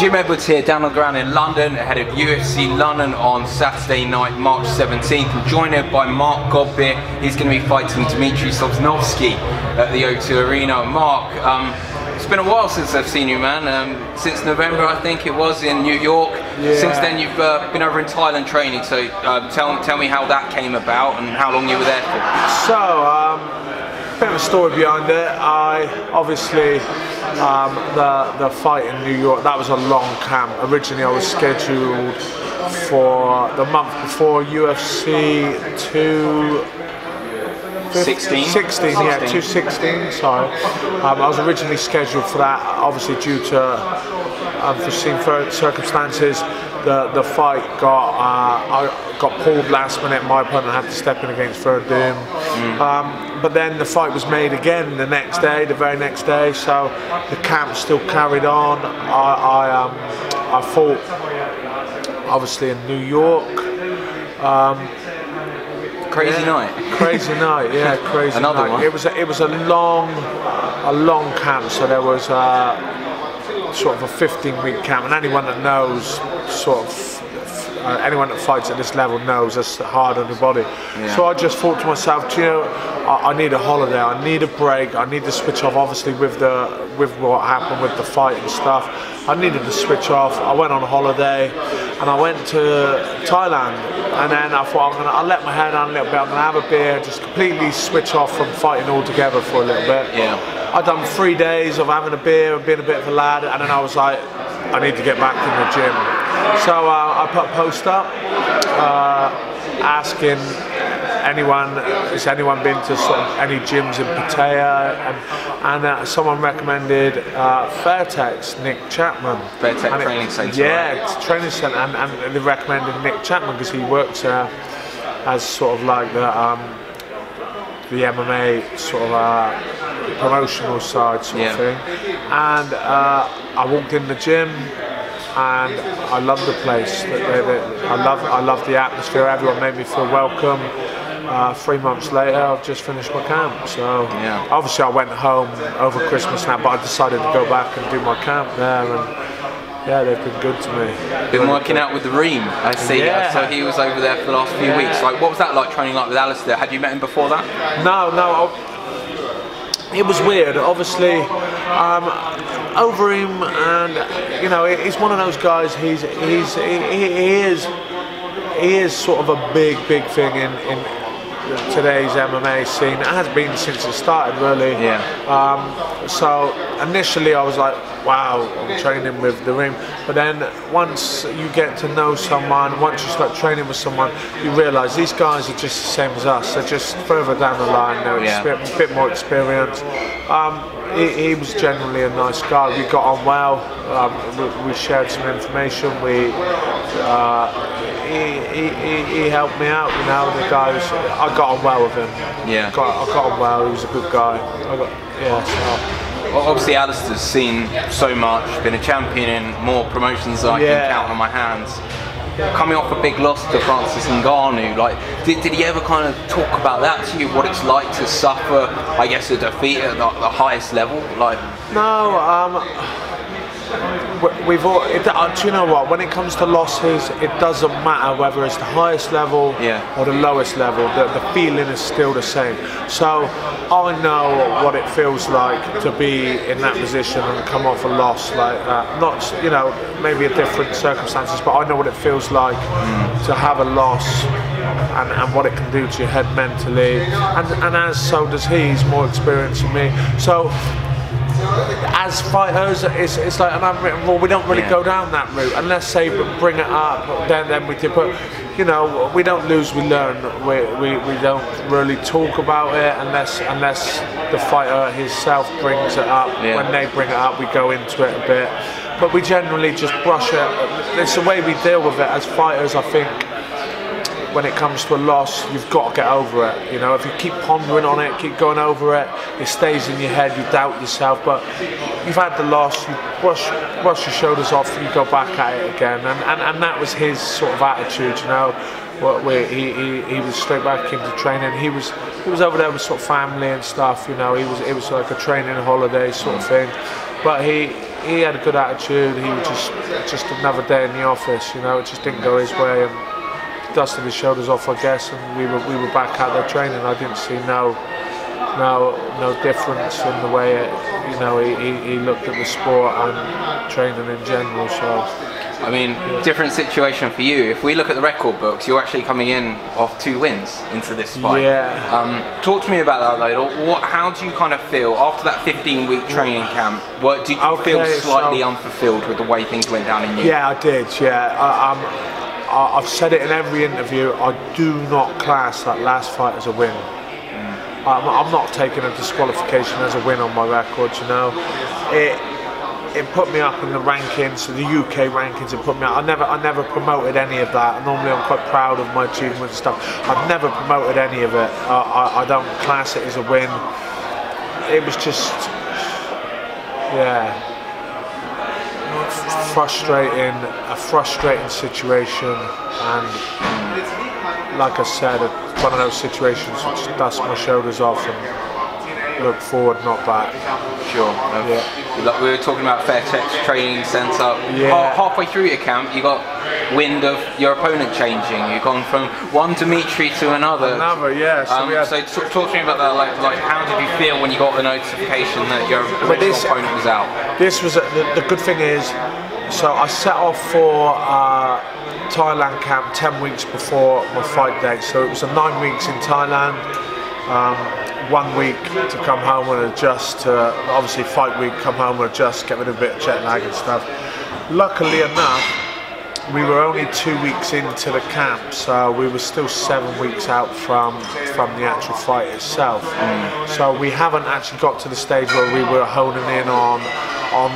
Jim Edwards here, down on the ground in London, ahead of UFC London on Saturday night, March 17th. I'm joined by Mark Godbeer. He's going to be fighting Dmitry Sosnovsky at the O2 Arena. Mark, it's been a while since I've seen you, man. Since November, I think it was, in New York. Yeah. Since then, you've been over in Thailand training. So tell me how that came about and how long you were there for. So, bit of a story behind it. I obviously the fight in New York, that was a long camp. Originally, I was scheduled for the month before UFC 216. 216. Sorry, I was originally scheduled for that. Obviously, due to unforeseen circumstances, the fight got pulled last minute. My opponent had to step in against Fairtex. But then the fight was made again the next day, the very next day. So the camp still carried on. I fought obviously in New York. Crazy night. Crazy night, yeah, crazy Another night. one. It was a long camp. So there was sort of a 15-week camp, and anyone that knows anyone that fights at this level knows that's hard on the body. Yeah. So I just thought to myself, you know, I need a holiday, I need a break, I need to switch off. Obviously with what happened with the fight and stuff, I needed to switch off. I went on a holiday and I went to Thailand, and then I thought I'll let my hair down a little bit, I'm gonna have a beer, just completely switch off from fighting altogether for a little bit. Yeah. I'd done 3 days of having a beer and being a bit of a lad, and then I was like, I need to get back in the gym. So I put a post up asking has anyone been to sort of any gyms in Pattaya, and someone recommended Fairtex, Nick Chapman. Fairtex Training Center. Yeah, right? It's a training center, and they recommended Nick Chapman because he works as sort of like the MMA sort of promotional side sort of thing. And I walked in the gym, and I love the place. I love the atmosphere. Everyone made me feel welcome. 3 months later, I've just finished my camp. So obviously I went home over Christmas now, but I decided to go back and do my camp there, and yeah, they've been good to me. Been working out with Overeem, I see. Yeah. So he was over there for the last few weeks. Like, what was that like, training like with Alistair? Had you met him before that? No. It was weird. Obviously, Overeem, and you know, he's one of those guys. He is sort of a big thing in today's MMA scene. It has been since it started, really. Yeah. So initially I was like, wow, I'm training with Overeem. But then once you get to know someone, once you start training with someone, you realise these guys are just the same as us. They're just further down the line. They're a bit more experienced. He was generally a nice guy. We got on well. We shared some information. He helped me out, you know. The guys, I got on well with him. Yeah. I got on well. He was a good guy. Well, obviously Alistair's seen so much, been a champion in more promotions than I can count on my hands. Coming off a big loss to Francis Ngannou, like, did he ever kind of talk about that to you? What it's like to suffer, I guess, a defeat at the highest level? Like, no, we've all. Do you know what? When it comes to losses, it doesn't matter whether it's the highest level or the lowest level. The feeling is still the same. So I know what it feels like to be in that position and come off a loss like that. Not, you know, maybe a different circumstances, but I know what it feels like to have a loss and what it can do to your head mentally. And as so does he. He's more experienced than me. So, as fighters, it's like an unwritten rule. We don't really go down that route unless they bring it up. Then we do. But you know, we don't lose, we learn. We don't really talk about it unless the fighter himself brings it up. When they bring it up, we go into it a bit. But we generally just brush it. It's the way we deal with it as fighters, I think. When it comes to a loss, you've got to get over it. You know, if you keep pondering on it, keep going over it, it stays in your head, you doubt yourself. But you've had the loss, you brush your shoulders off, and you go back at it again. And that was his sort of attitude, you know. He was straight back into training. He was over there with sort of family and stuff, you know. It was like a training holiday sort of thing. But he he had a good attitude. He was just another day in the office, you know. It just didn't go his way, and dusted his shoulders off, I guess, and we were back out there training. I didn't see no difference in the way you know he looked at the sport and training in general. So I mean, different situation for you. If we look at the record books, you're actually coming in off 2 wins into this fight. Yeah. Talk to me about that, though. How do you kind of feel after that 15-week training camp? Did you feel slightly unfulfilled with the way things went down in you? Yeah, I did. Yeah, I've said it in every interview. I do not class that last fight as a win. I'm not taking a disqualification as a win on my record. You know, it put me up in the rankings, the UK rankings. It put me up. I never promoted any of that. Normally, I'm quite proud of my achievements and stuff. I've never promoted any of it. I don't class it as a win. It was just, yeah, a frustrating situation, and like I said, it's one of those situations which dust my shoulders off and look forward, not back. Sure. Yeah. Like we were talking about Fairtex Training Center. Yeah. Halfway through your camp, you got wind of your opponent changing. You've gone from one Dimitri to another. Yeah. So talk to me about that. Like, how did you feel when you got the notification that your original opponent was out? This was the good thing is, so I set off for Thailand camp 10 weeks before my fight date. So it was 9 weeks in Thailand. 1 week to come home and adjust to, obviously fight week, come home and adjust, get rid of a bit of jet lag and stuff. Luckily enough, we were only 2 weeks into the camp, so we were still 7 weeks out from the actual fight itself. So we haven't actually got to the stage where we were honing in on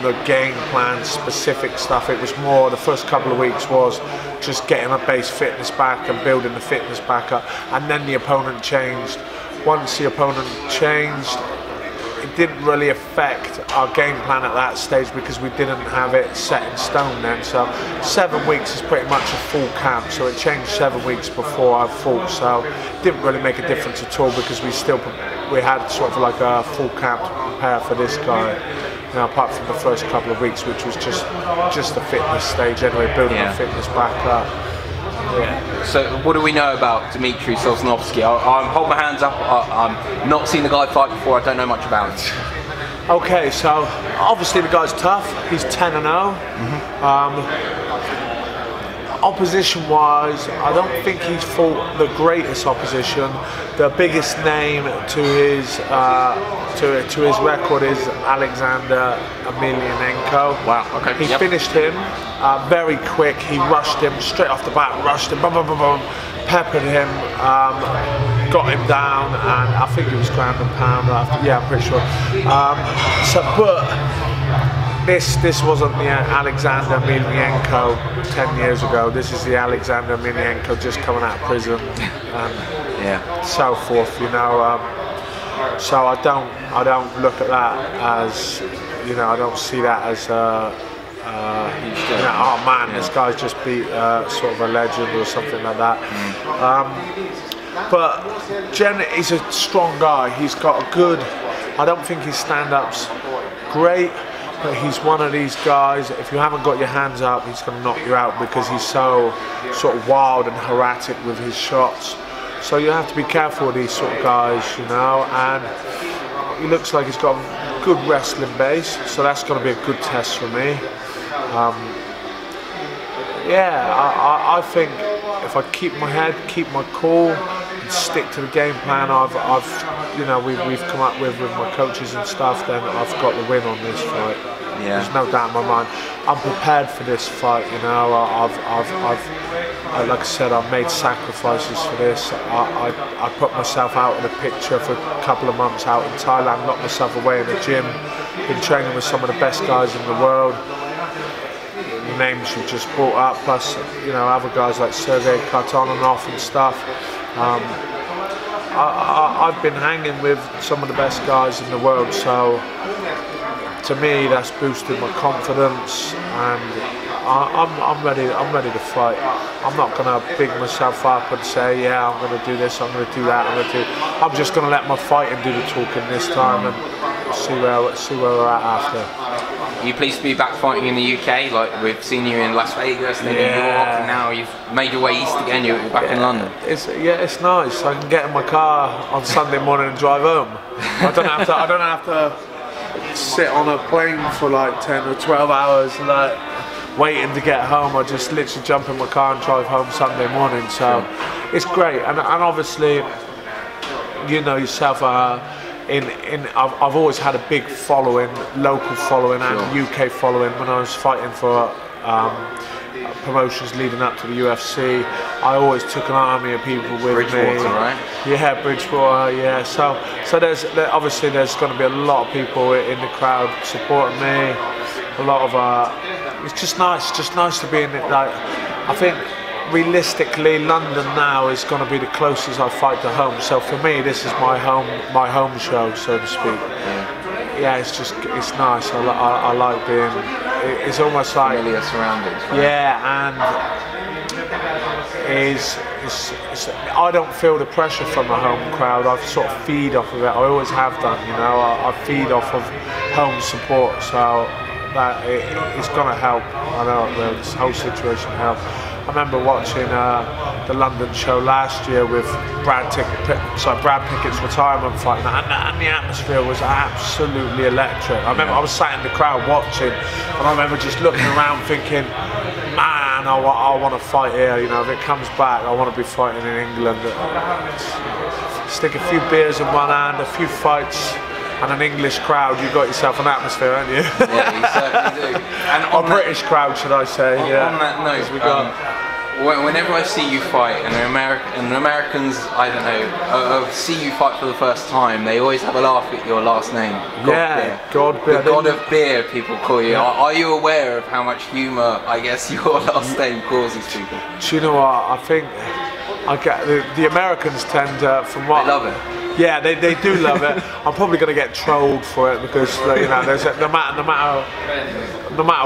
the game plan, specific stuff. It was more, the first couple of weeks was just getting a base fitness back and building the fitness back up, and then the opponent changed. Once the opponent changed, it didn't really affect our game plan at that stage because we didn't have it set in stone then. So 7 weeks is pretty much a full camp, so it changed 7 weeks before I fought, so it didn't really make a difference at all because we had sort of like a full camp to prepare for this guy. You know, apart from the first couple of weeks, which was just the fitness stage anyway, building the fitness back up. Yeah. So what do we know about Dimitri Sosnovsky? I'll hold my hands up. I'm not seen the guy fight before. I don't know much about it. Okay, so obviously the guy's tough. He's 10-0. Opposition-wise, I don't think he's fought the greatest opposition. The biggest name to his record is Alistair Overeem. Wow. Okay. He finished him very quick. He rushed him straight off the bat. Rushed him, boom, boom, boom, boom, peppered him, got him down, and I think it was ground and pound. Yeah, I'm pretty sure. This wasn't the Alexander Emelianenko 10 years ago. This is the Alexander Emelianenko just coming out of prison, and so forth. You know, so I don't look at that as, you know, I don't see that as you know, oh man, this guy's just beat sort of a legend or something like that. But he's a strong guy. He's got a good. I don't think his stand-up's great. But he's one of these guys, if you haven't got your hands up, he's going to knock you out because he's so sort of wild and erratic with his shots. So you have to be careful with these sort of guys, you know, and he looks like he's got a good wrestling base, so that's going to be a good test for me. I think if I keep my head, keep my cool, and stick to the game plan you know, we've come up with my coaches and stuff, then I've got the win on this fight. Yeah. There's no doubt in my mind. I'm prepared for this fight. You know, I've like I said, I've made sacrifices for this. I put myself out in the picture for a couple of months out in Thailand, locked myself away in the gym, been training with some of the best guys in the world. The names you just brought up, plus, you know, other guys like Sergey Kartonov and stuff. I've been hanging with some of the best guys in the world, so to me that's boosted my confidence, and I'm ready to fight. I'm not going to big myself up and say, yeah, I'm going to do this, I'm going to do that, I'm just going to let my fighting do the talking this time and see where we're at after. Are you pleased to be back fighting in the UK? Like, we've seen you in Las Vegas, then New York, and now you've made your way east again. You're back in London. It's nice. I can get in my car on Sunday morning and drive home. I don't have to sit on a plane for like 10 or 12 hours, like waiting to get home. I just literally jump in my car and drive home Sunday morning. So it's great, and obviously, you know yourself. I've always had a big following, local following and UK following. When I was fighting for promotions leading up to the UFC, I always took an army of people with Bridgewater, me. right? Yeah, Bridgewater. Yeah. So obviously there's going to be a lot of people in the crowd supporting me. A lot of it's just nice to be in it. Like, I think realistically, London now is going to be the closest I fight to home. So for me, this is my home show, so to speak. Yeah, it's nice. I like being. It's almost like familiar surroundings. Right? Yeah, and I don't feel the pressure from a home crowd. I sort of feed off of it. I always have done. You know, I feed off of home support. So that it's going to help. I know this whole situation helped. I remember watching the London show last year with Brad Pickett's retirement fight, and the atmosphere was absolutely electric. I remember I was sat in the crowd watching, and I remember just looking around thinking, man, I want to fight here. You know, if it comes back, I want to be fighting in England. Stick a few beers in one hand, a few fights, and an English crowd, you've got yourself an atmosphere, haven't you? Yeah, you certainly do. And a British crowd, should I say? On that note, whenever I see you fight, and Americans, I don't know, see you fight for the first time, they always have a laugh at your last name. Yeah, Godbeer. The God of Beer, people call you. Yeah. Are you aware of how much humour, I guess, your last name causes people? Do you know what? I think the Americans tend to, from what... They love it. Yeah, they do love it. I'm probably going to get trolled for it because, you know, there's no matter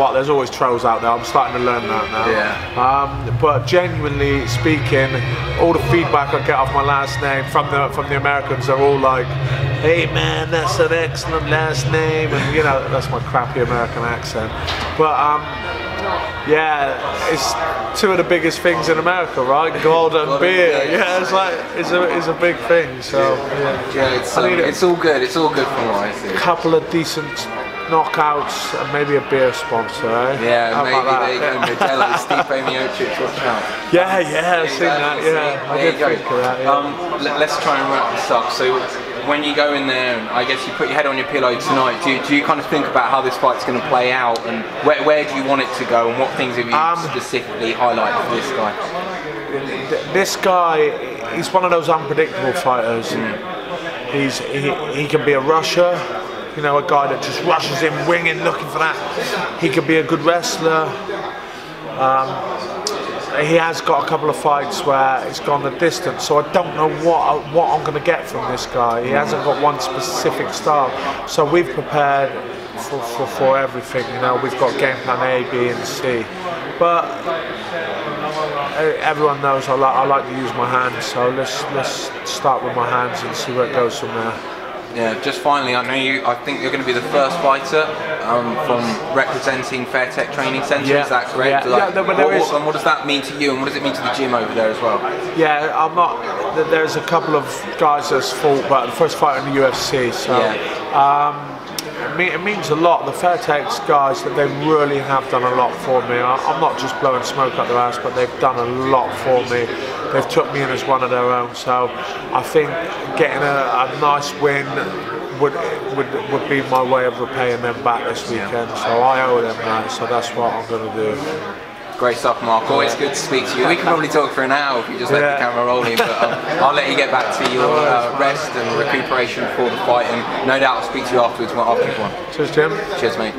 what, there's always trolls out there. I'm starting to learn that now. Yeah. But genuinely speaking, all the feedback I get off my last name from the Americans are all like, "Hey man, that's an excellent last name," and you know, that's my crappy American accent. But yeah, it's two of the biggest things in America, right? God and beer. Yeah, it's like it's a big thing. So yeah, it's all good. It's all good from what I see. A couple of decent knockouts and maybe a beer sponsor, eh? Yeah, maybe there you go. Modelo, Stipe Miocic, watch out. Yeah, I've seen that. Yeah, I did think of that. Yeah. Let's try and wrap this up. So, when you go in there, and I guess you put your head on your pillow tonight, do you kind of think about how this fight's going to play out, and where do you want it to go, and what things have you specifically highlighted for this guy? This guy, he's one of those unpredictable fighters. He can be a rusher, you know, a guy that just rushes in, winging, looking for that. He can be a good wrestler. He has got a couple of fights where it's gone the distance, so I don't know what I'm going to get from this guy. He hasn't got one specific style, so we've prepared for everything. You know, we've got game plan A, B, and C. But everyone knows I like to use my hands, so let's start with my hands and see where it goes from there. Yeah, just finally, I think you're going to be the first fighter from representing Fairtex Training Center, is that correct? Yeah, like, and what does that mean to you, and what does it mean to the gym over there as well? Yeah, I'm not, there's a couple of guys that's fought, but the first fight in the UFC, so it means a lot. The Fairtex guys, that they really have done a lot for me. I'm not just blowing smoke up their ass, but they've done a lot for me. They've took me in as one of their own, so I think getting a nice win would be my way of repaying them back this weekend. So I owe them that, so that's what I'm going to do. Great stuff, Mark. Always good to speak to you. We can probably talk for an hour if you just let the camera rolling, but I'll let you get back to your rest and recuperation for the fight, and no doubt I'll speak to you afterwards after you've won. Cheers, Jim. Cheers, mate.